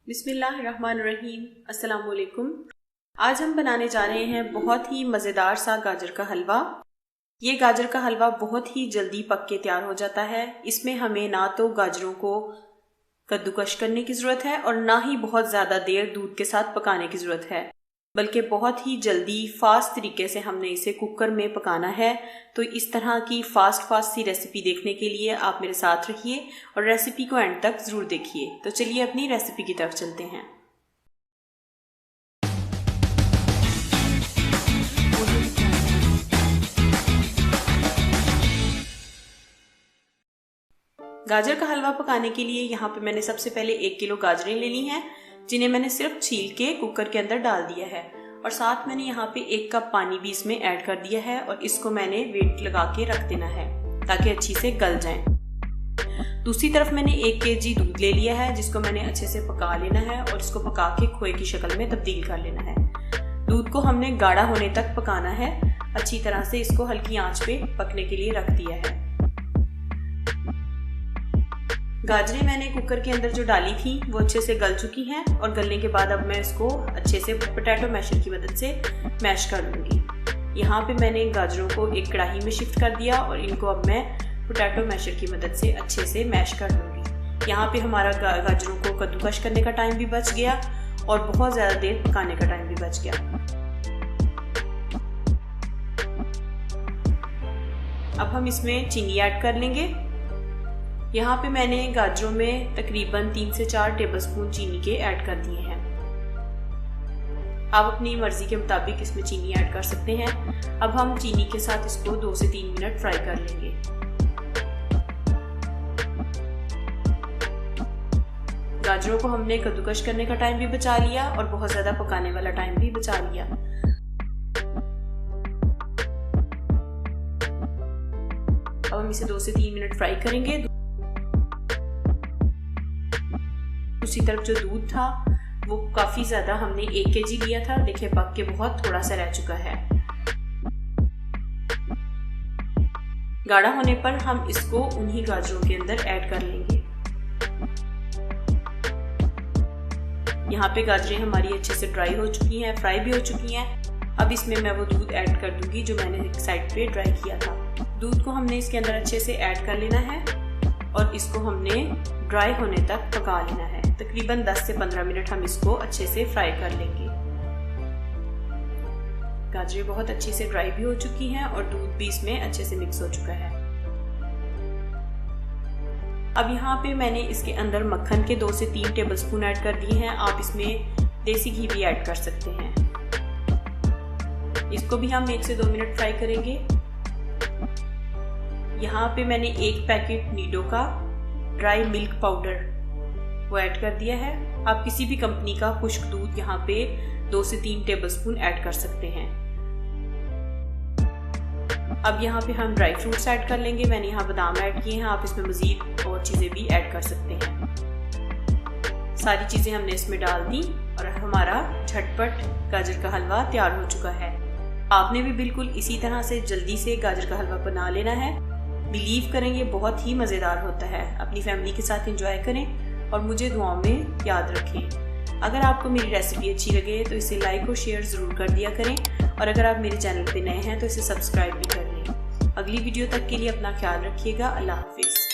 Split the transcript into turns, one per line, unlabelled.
बिस्मिल्लाहिर्रहमानिर्रहीम। अस्सलाम वालेकुम। आज हम बनाने जा रहे हैं बहुत ही मज़ेदार सा गाजर का हलवा। ये गाजर का हलवा बहुत ही जल्दी पक के तैयार हो जाता है। इसमें हमें ना तो गाजरों को कद्दूकश करने की ज़रूरत है और ना ही बहुत ज़्यादा देर दूध के साथ पकाने की ज़रूरत है, बल्कि बहुत ही जल्दी फास्ट तरीके से हमने इसे कुकर में पकाना है। तो इस तरह की फास्ट सी रेसिपी देखने के लिए आप मेरे साथ रहिए और रेसिपी को एंड तक ज़रूर देखिए। तो चलिए अपनी रेसिपी की तरफ चलते हैं। गाजर का हलवा पकाने के लिए यहाँ पे मैंने सबसे पहले 1 किलो गाजरें ले ली हैं, जिन्हें मैंने सिर्फ छील के कुकर के अंदर डाल दिया है और साथ मैंने यहाँ पे 1 कप पानी भी इसमें ऐड कर दिया है और इसको मैंने वेट लगा के रख देना है ताकि अच्छी से गल जाएं। दूसरी तरफ मैंने 1 केजी दूध ले लिया है, जिसको मैंने अच्छे से पका लेना है और इसको पका के खोए की शक्ल में तब्दील कर लेना है। दूध को हमने गाढ़ा होने तक पकाना है। अच्छी तरह से इसको हल्की आंच पे पकने के लिए रख दिया है। गाजरें मैंने कुकर के अंदर जो डाली थी वो अच्छे से गल चुकी हैं और गलने के बाद अब मैं इसको अच्छे से पोटैटो मैशर की मदद से मैश कर लूँगी। यहाँ पे मैंने गाजरों को एक कढ़ाई में शिफ्ट कर दिया और इनको अब मैं पोटैटो मैशर की मदद से अच्छे से मैश कर लूँगी। यहाँ पे हमारा गाजरों को कद्दूकश करने का टाइम भी बच गया और बहुत ज़्यादा देर पकाने का टाइम भी बच गया। अब हम इसमें चीनी ऐड कर लेंगे। यहाँ पे मैंने गाजरों में तकरीबन 3 से 4 टेबलस्पून चीनी के ऐड कर दिए हैं। आप अपनी मर्जी के मुताबिक इसमें चीनी ऐड कर सकते हैं। अब हम चीनी के साथ इसको 2 से 3 मिनट फ्राई कर लेंगे। गाजरों को हमने कद्दूकश करने का टाइम भी बचा लिया और बहुत ज्यादा पकाने वाला टाइम भी बचा लिया। अब हम इसे 2 से 3 मिनट फ्राई करेंगे। दूसरी तरफ जो दूध था वो काफी ज्यादा हमने 1 केजी लिया था, देखिए पक के बहुत थोड़ा सा रह चुका है। गाढ़ा होने पर हम इसको उन्हीं गाजरों के अंदर ऐड कर लेंगे। यहाँ पे गाजरें हमारी अच्छे से ड्राई हो चुकी हैं, फ्राई भी हो चुकी हैं। अब इसमें मैं वो दूध ऐड कर दूंगी जो मैंने एक साइड पे ड्राई किया था। दूध को हमने इसके अंदर अच्छे से ऐड कर लेना है और इसको हमने ड्राई होने तक पका लेना है। तकरीबन 10 से 15 मिनट हम इसको अच्छे से फ्राई कर लेंगे। गाजरें बहुत अच्छे से ड्राई भी हो चुकी हैं और दूध भी इसमें अच्छे से मिक्स हो चुका है। अब यहाँ पे मैंने इसके अंदर मक्खन के 2 से 3 टेबलस्पून ऐड कर दिए हैं। आप इसमें देसी घी भी ऐड कर सकते हैं। इसको भी हम 1 से 2 मिनट फ्राई करेंगे। यहाँ पे मैंने 1 पैकेट नीडो का ड्राई मिल्क पाउडर वो ऐड कर दिया है। आप किसी भी कंपनी का खुश्क दूध यहाँ पे 2 से 3 टेबलस्पून ऐड कर सकते हैं। अब यहाँ पे हम ड्राई फ्रूट्स ऐड कर लेंगे। मैंने यहाँ बादाम ऐड किए हैं, आप इसमें मजीद और चीजें भी ऐड कर सकते हैं। सारी चीजें हमने इसमें डाल दी और हमारा झटपट गाजर का हलवा तैयार हो चुका है। आपने भी बिल्कुल इसी तरह से जल्दी से गाजर का हलवा बना लेना है। बिलीव करें ये बहुत ही मजेदार होता है। अपनी फैमिली के साथ एंजॉय करें और मुझे दुआओं में याद रखें। अगर आपको मेरी रेसिपी अच्छी लगे तो इसे लाइक और शेयर ज़रूर कर दिया करें और अगर आप मेरे चैनल पे नए हैं तो इसे सब्सक्राइब भी कर लें। अगली वीडियो तक के लिए अपना ख्याल रखिएगा। अल्लाह हाफिज़।